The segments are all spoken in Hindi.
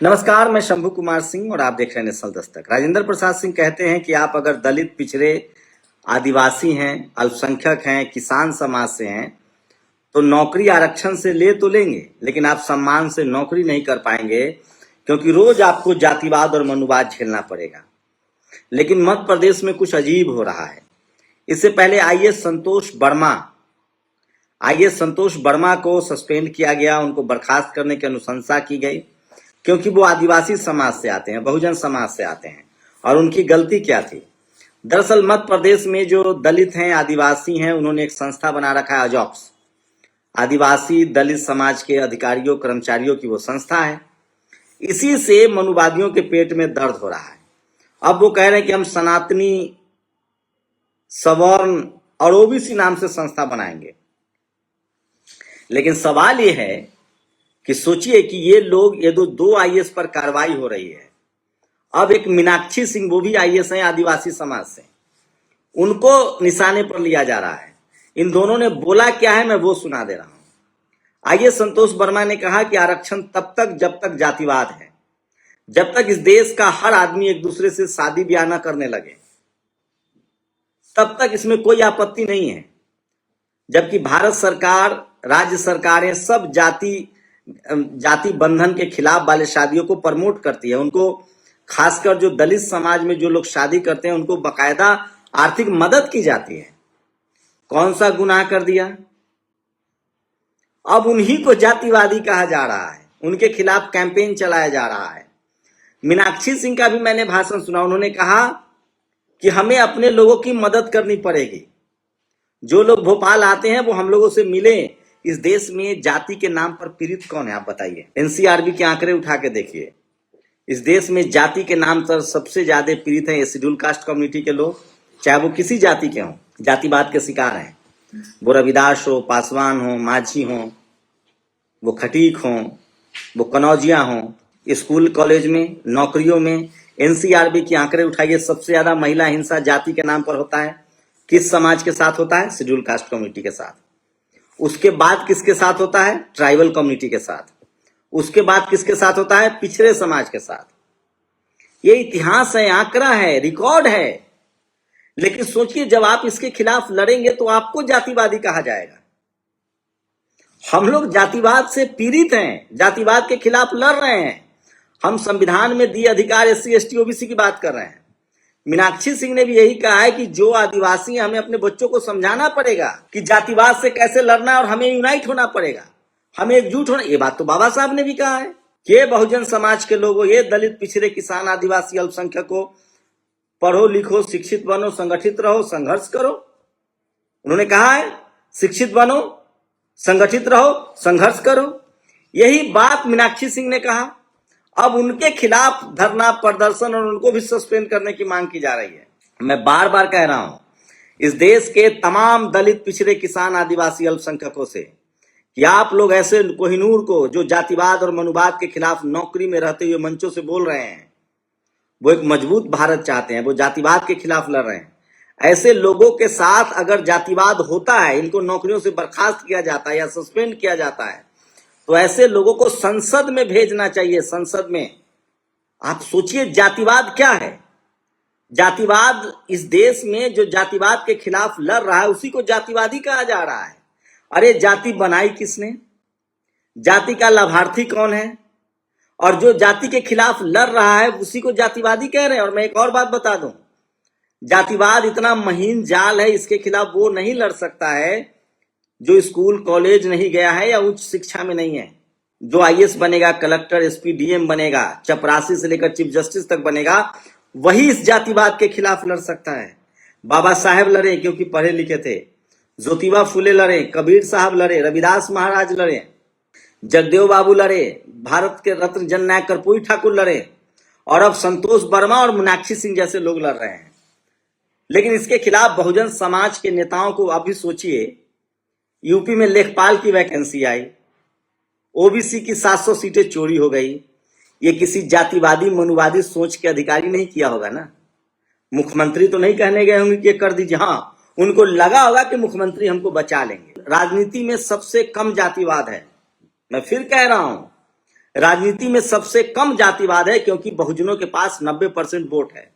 नमस्कार, मैं शंभू कुमार सिंह और आप देख रहे हैं नेशनल दस्तक। राजेंद्र प्रसाद सिंह कहते हैं कि आप अगर दलित, पिछड़े, आदिवासी हैं, अल्पसंख्यक हैं, किसान समाज से हैं तो नौकरी आरक्षण से ले तो लेंगे, लेकिन आप सम्मान से नौकरी नहीं कर पाएंगे क्योंकि रोज आपको जातिवाद और मनुवाद झेलना पड़ेगा। लेकिन मध्य प्रदेश में कुछ अजीब हो रहा है। इससे पहले आईएएस संतोष वर्मा को सस्पेंड किया गया, उनको बर्खास्त करने की अनुशंसा की गई क्योंकि वो आदिवासी समाज से आते हैं, बहुजन समाज से आते हैं। और उनकी गलती क्या थी? दरअसल मध्य प्रदेश में जो दलित हैं, आदिवासी हैं, उन्होंने एक संस्था बना रखा है, अजॉप्स, आदिवासी दलित समाज के अधिकारियों कर्मचारियों की वो संस्था है। इसी से मनुवादियों के पेट में दर्द हो रहा है। अब वो कह रहे हैं कि हम सनातनी, सवर्ण और ओबीसी नाम से संस्था बनाएंगे। लेकिन सवाल ये है कि सोचिए कि ये दो आईएएस पर कार्रवाई हो रही है। अब एक मीनाक्षी सिंह, वो भी आईएएस हैं आदिवासी समाज से, उनको निशाने पर लिया जा रहा है। इन दोनों ने बोला क्या है, मैं वो सुना दे रहा हूं। आईएएस संतोष वर्मा ने कहा कि आरक्षण तब तक जब तक जातिवाद है, जब तक इस देश का हर आदमी एक दूसरे से शादी ब्याह न करने लगे, तब तक इसमें कोई आपत्ति नहीं है। जबकि भारत सरकार, राज्य सरकारें सब जाति बंधन के खिलाफ वाले शादियों को प्रमोट करती है। उनको, खासकर जो दलित समाज में जो लोग शादी करते हैं, उनको बकायदा आर्थिक मदद की जाती है। कौन सा गुनाह कर दिया? अब उन्हीं को जातिवादी कहा जा रहा है, उनके खिलाफ कैंपेन चलाया जा रहा है। मीनाक्षी सिंह का भी मैंने भाषण सुना, उन्होंने कहा कि हमें अपने लोगों की मदद करनी पड़ेगी। जो लोग भोपाल आते हैं वो हम लोगों से मिले। इस देश में जाति के नाम पर पीड़ित कौन है, आप बताइए। एनसीआरबी के आंकड़े उठा के देखिए। इस देश में जाति के नाम पर सबसे ज्यादा पीड़ित हैं शेड्यूल कास्ट कम्युनिटी के लोग, चाहे वो किसी जाति के हों, जातिवाद के शिकार हैं। वो रविदास हो, पासवान हो, माझी हो, वो खटीक हो, वो कनौजिया हो। स्कूल कॉलेज में, नौकरियों में एनसीआरबी के आंकड़े उठाइए, सबसे ज्यादा महिला हिंसा जाति के नाम पर होता है। किस समाज के साथ होता है? शेड्यूल कास्ट कम्युनिटी के साथ। उसके बाद किसके साथ होता है? ट्राइबल कम्युनिटी के साथ। उसके बाद किसके साथ होता है? पिछड़े समाज के साथ। ये इतिहास है, आंकड़ा है, रिकॉर्ड है। लेकिन सोचिए, जब आप इसके खिलाफ लड़ेंगे तो आपको जातिवादी कहा जाएगा। हम लोग जातिवाद से पीड़ित हैं, जातिवाद के खिलाफ लड़ रहे हैं। हम संविधान में दिए अधिकार एससी, एसटी, ओबीसी की बात कर रहे हैं। मीनाक्षी सिंह ने भी यही कहा है कि जो आदिवासी हैं, हमें अपने बच्चों को समझाना पड़ेगा कि जातिवाद से कैसे लड़ना है और हमें यूनाइट होना पड़ेगा, हमें एकजुट होना। ये बात तो बाबा साहब ने भी कहा है कि ये बहुजन समाज के लोगों, ये दलित, पिछड़े, किसान, आदिवासी, अल्पसंख्यकों, पढ़ो लिखो, शिक्षित बनो, संगठित रहो, संघर्ष करो। उन्होंने कहा है शिक्षित बनो, संगठित रहो, संघर्ष करो। यही बात मीनाक्षी सिंह ने कहा। अब उनके खिलाफ धरना प्रदर्शन और उनको भी सस्पेंड करने की मांग की जा रही है। मैं बार बार कह रहा हूं इस देश के तमाम दलित, पिछड़े, किसान, आदिवासी, अल्पसंख्यकों से कि आप लोग ऐसे कोहिनूर को, जो जातिवाद और मनुवाद के खिलाफ नौकरी में रहते हुए मंचों से बोल रहे हैं, वो एक मजबूत भारत चाहते हैं, वो जातिवाद के खिलाफ लड़ रहे हैं। ऐसे लोगों के साथ अगर जातिवाद होता है, इनको नौकरियों से बर्खास्त किया जाता है या सस्पेंड किया जाता है, तो ऐसे लोगों को संसद में भेजना चाहिए। संसद में आप सोचिए, जातिवाद क्या है? जातिवाद, इस देश में जो जातिवाद के खिलाफ लड़ रहा है उसी को जातिवादी कहा जा रहा है। अरे जाति बनाई किसने? जाति का लाभार्थी कौन है? और जो जाति के खिलाफ लड़ रहा है उसी को जातिवादी कह रहे हैं। और मैं एक और बात बता दूं, जातिवाद इतना महीन जाल है, इसके खिलाफ वो नहीं लड़ सकता है जो स्कूल कॉलेज नहीं गया है या उच्च शिक्षा में नहीं है। जो आईएएस बनेगा, कलेक्टर, एसपी, डीएम बनेगा, चपरासी से लेकर चीफ जस्टिस तक बनेगा, वही इस जातिवाद के खिलाफ लड़ सकता है। बाबा साहेब लड़े क्योंकि पढ़े लिखे थे, ज्योतिबा फुले लड़े, कबीर साहब लड़े, रविदास महाराज लड़े, जगदेव बाबू लड़े, भारत के रत्न जननायक कर्पूरी ठाकुर लड़े, और अब संतोष वर्मा और मीनाक्षी सिंह जैसे लोग लड़ रहे हैं। लेकिन इसके खिलाफ बहुजन समाज के नेताओं को, अभी सोचिए, यूपी में लेखपाल की वैकेंसी आई, ओबीसी की 700 सीटें चोरी हो गई। ये किसी जातिवादी, मनुवादी सोच के अधिकारी नहीं किया होगा ना। मुख्यमंत्री तो नहीं कहने गए होंगे कि कर दीजिए। हाँ, उनको लगा होगा कि मुख्यमंत्री हमको बचा लेंगे। राजनीति में सबसे कम जातिवाद है। मैं फिर कह रहा हूं, राजनीति में सबसे कम जातिवाद है, क्योंकि बहुजनों के पास 90% वोट है।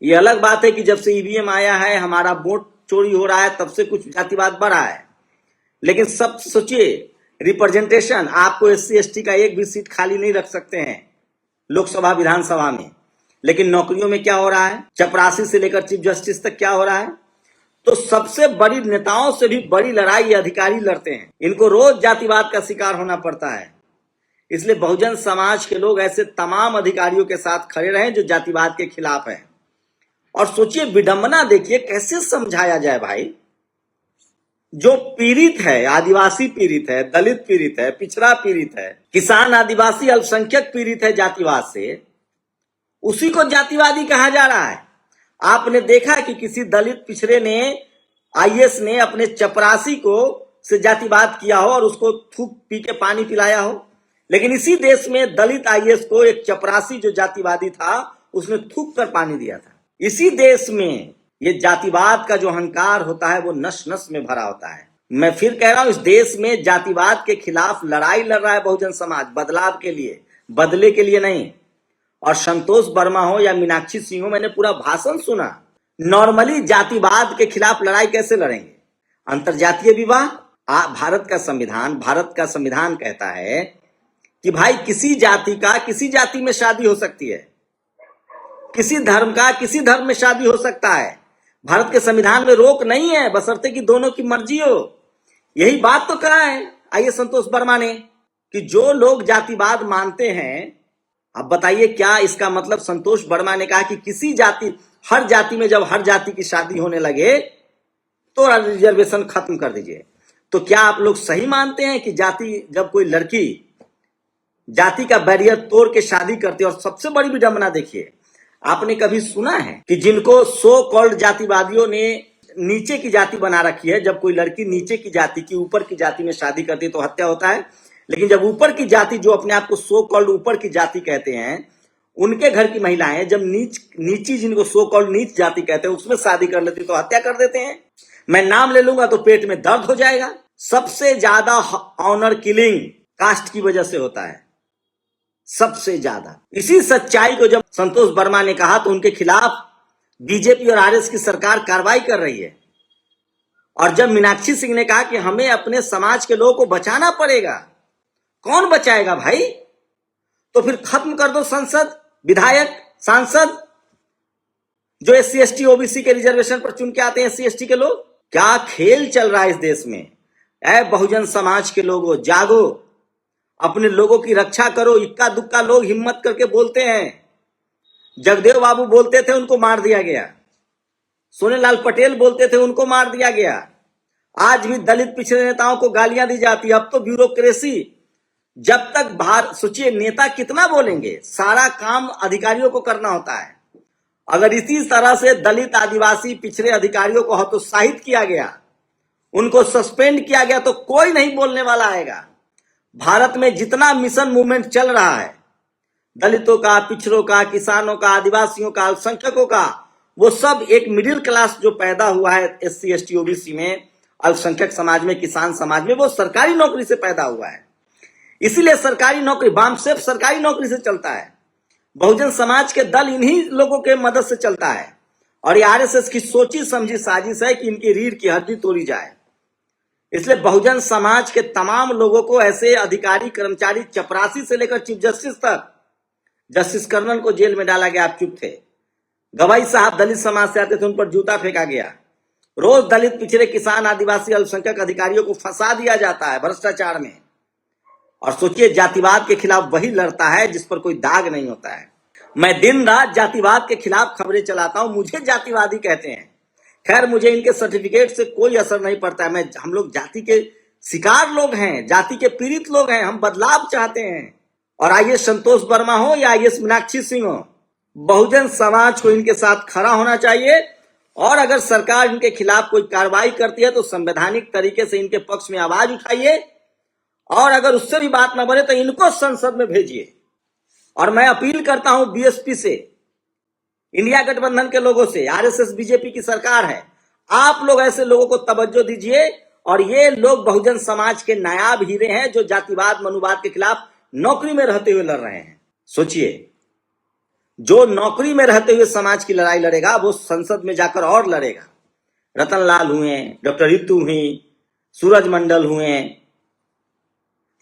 ये अलग बात है कि जब से ईवीएम आया है, हमारा वोट चोरी हो रहा है, तब से कुछ जातिवाद बढ़ा है। लेकिन सब सोचिए, रिप्रेजेंटेशन, आपको एससी एसटी का एक भी सीट खाली नहीं रख सकते हैं लोकसभा विधानसभा में। लेकिन नौकरियों में क्या हो रहा है, चपरासी से लेकर चीफ जस्टिस तक क्या हो रहा है। तो सबसे बड़ी नेताओं से भी बड़ी लड़ाई ये अधिकारी लड़ते हैं। इनको रोज जातिवाद का शिकार होना पड़ता है। इसलिए बहुजन समाज के लोग ऐसे तमाम अधिकारियों के साथ खड़े रहे जो जातिवाद के खिलाफ हैं। और सोचिए, विडंबना देखिए, कैसे समझाया जाए भाई। जो पीड़ित है, आदिवासी पीड़ित है, दलित पीड़ित है, पिछड़ा पीड़ित है, किसान आदिवासी अल्पसंख्यक पीड़ित है जातिवाद से, उसी को जातिवादी कहा जा रहा है। आपने देखा कि किसी दलित पिछड़े ने, आईएएस ने अपने चपरासी को से जातिवाद किया हो और उसको थूक पी के पानी पिलाया हो। लेकिन इसी देश में दलित आईएएस को एक चपरासी जो जातिवादी था, उसने थूक कर पानी दिया था। इसी देश में ये जातिवाद का जो अहंकार होता है वो नस नस में भरा होता है। मैं फिर कह रहा हूं, इस देश में जातिवाद के खिलाफ लड़ाई लड़ रहा है बहुजन समाज, बदलाव के लिए, बदले के लिए नहीं। और संतोष वर्मा हो या मीनाक्षी सिंह हो, मैंने पूरा भाषण सुना। नॉर्मली जातिवाद के खिलाफ लड़ाई कैसे लड़ेंगे? अंतरजातीय विवाह, भारत का संविधान कहता है कि भाई किसी जाति का किसी जाति में शादी हो सकती है, किसी धर्म का किसी धर्म में शादी हो सकता है। भारत के संविधान में रोक नहीं है, बशर्ते कि दोनों की मर्जी हो। यही बात तो कहा है आइए संतोष वर्मा ने कि जो लोग जातिवाद मानते हैं, अब बताइए क्या इसका मतलब संतोष वर्मा ने कहा कि किसी जाति, हर जाति में जब हर जाति की शादी होने लगे तो रिजर्वेशन खत्म कर दीजिए। तो क्या आप लोग सही मानते हैं कि जाति, जब कोई लड़की जाति का बैरियर तोड़ के शादी करती है? और सबसे बड़ी विडंबना देखिए, आपने कभी सुना है कि जिनको सो कॉल्ड जातिवादियों ने नीचे की जाति बना रखी है, जब कोई लड़की नीचे की जाति की ऊपर की जाति में शादी करती है तो हत्या होता है। लेकिन जब ऊपर की जाति, जो अपने आप को सो कॉल्ड ऊपर की जाति कहते हैं, उनके घर की महिलाएं जब नीची, जिनको सो कॉल्ड नीच जाति कहते हैं, उसमें शादी कर लेती तो हत्या कर देते हैं। मैं नाम ले लूंगा तो पेट में दर्द हो जाएगा। सबसे ज्यादा ऑनर किलिंग कास्ट की वजह से होता है, सबसे ज्यादा। इसी सच्चाई को जब संतोष वर्मा ने कहा तो उनके खिलाफ बीजेपी और आरएस की सरकार कार्रवाई कर रही है। और जब मीनाक्षी सिंह ने कहा कि हमें अपने समाज के लोगों को बचाना पड़ेगा, कौन बचाएगा भाई? तो फिर खत्म कर दो संसद, विधायक, सांसद जो एससी एसटी ओबीसी के रिजर्वेशन पर चुन के आते हैं, एससी एसटी के लोग। क्या खेल चल रहा है इस देश में? ऐ बहुजन समाज के लोगों, जागो, अपने लोगों की रक्षा करो। इक्का दुक्का लोग हिम्मत करके बोलते हैं। जगदेव बाबू बोलते थे, उनको मार दिया गया। सोनेलाल पटेल बोलते थे, उनको मार दिया गया। आज भी दलित पिछड़े नेताओं को गालियां दी जाती है। अब तो ब्यूरोक्रेसी, जब तक सोचिए नेता कितना बोलेंगे, सारा काम अधिकारियों को करना होता है। अगर इसी तरह से दलित आदिवासी पिछड़े अधिकारियों को हतोत्साहित किया गया, उनको सस्पेंड किया गया, तो कोई नहीं बोलने वाला आएगा। भारत में जितना मिशन मूवमेंट चल रहा है, दलितों का, पिछड़ों का, किसानों का, आदिवासियों का, अल्पसंख्यकों का, वो सब एक मिडिल क्लास जो पैदा हुआ है एससी एसटी ओबीसी में, अल्पसंख्यक समाज में, किसान समाज में, वो सरकारी नौकरी से पैदा हुआ है। इसीलिए सरकारी नौकरी, बाम सिर्फ सरकारी नौकरी से चलता है। बहुजन समाज के दल इन्हीं लोगों के मदद से चलता है। और ये आरएसएस की सोची समझी साजिश है कि इनकी रीढ़ की हड्डी तोड़ी जाए। इसलिए बहुजन समाज के तमाम लोगों को, ऐसे अधिकारी, कर्मचारी, चपरासी से लेकर चीफ जस्टिस तक, जस्टिस कर्नल को जेल में डाला गया, आप चुप थे। गवाई साहब दलित समाज से आते थे, उन पर जूता फेंका गया। रोज दलित, पिछड़े, किसान, आदिवासी, अल्पसंख्यक अधिकारियों को फंसा दिया जाता है भ्रष्टाचार में। और सोचिए, जातिवाद के खिलाफ वही लड़ता है जिस पर कोई दाग नहीं होता है। मैं दिन रात जातिवाद के खिलाफ खबरें चलाता हूं, मुझे जातिवादी कहते हैं। खैर, मुझे इनके सर्टिफिकेट से कोई असर नहीं पड़ता है। हम लोग जाति के शिकार लोग हैं, जाति के पीड़ित लोग हैं। हम बदलाव चाहते हैं। और आईएएस संतोष वर्मा हो या आईएएस मीनाक्षी सिंह हो, बहुजन समाज को इनके साथ खड़ा होना चाहिए। और अगर सरकार इनके खिलाफ कोई कार्रवाई करती है तो संवैधानिक तरीके से इनके पक्ष में आवाज उठाइए। और अगर उससे भी बात ना बने तो इनको संसद में भेजिए। और मैं अपील करता हूं बीएसपी से, इंडिया गठबंधन के लोगों से, आरएसएस बीजेपी की सरकार है, आप लोग ऐसे लोगों को तवज्जो दीजिए। और ये लोग बहुजन समाज के नायाब हीरे हैं जो जातिवाद, मनुवाद के खिलाफ नौकरी में रहते हुए लड़ रहे हैं। सोचिए, जो नौकरी में रहते हुए समाज की लड़ाई लड़ेगा वो संसद में जाकर और लड़ेगा। रतन लाल हुए, डॉक्टर रितु हुई, सूरज मंडल हुए,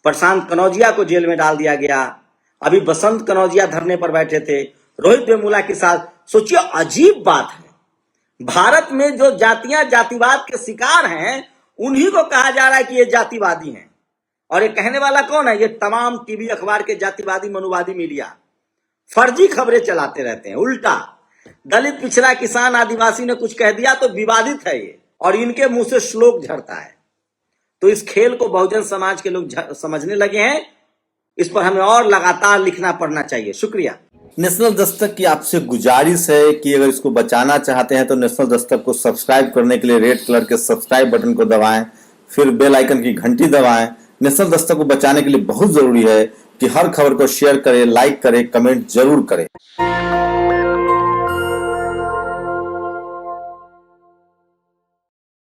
प्रशांत कनौजिया को जेल में डाल दिया गया, अभी बसंत कनौजिया धरने पर बैठे थे, रोहित वेमुला के साथ। सोचिए, अजीब बात है, भारत में जो जातियां जातिवाद के शिकार हैं उन्हीं को कहा जा रहा है कि ये जातिवादी हैं। और ये कहने वाला कौन है? ये तमाम टीवी अखबार के जातिवादी मनुवादी मीडिया फर्जी खबरें चलाते रहते हैं। उल्टा दलित, पिछड़ा, किसान, आदिवासी ने कुछ कह दिया तो विवादित है ये, और इनके मुंह से श्लोक झड़ता है। तो इस खेल को बहुजन समाज के लोग समझने लगे हैं। इस पर हमें और लगातार लिखना पड़ना चाहिए। शुक्रिया। नेशनल दस्तक की आपसे गुजारिश है कि अगर इसको बचाना चाहते हैं तो नेशनल दस्तक को सब्सक्राइब करने के लिए रेड कलर के सब्सक्राइब बटन को दबाएं, फिर बेल आइकन की घंटी दबाएं। नेशनल दस्तक को बचाने के लिए बहुत जरूरी है कि हर खबर को शेयर करें, लाइक करें, कमेंट जरूर करें।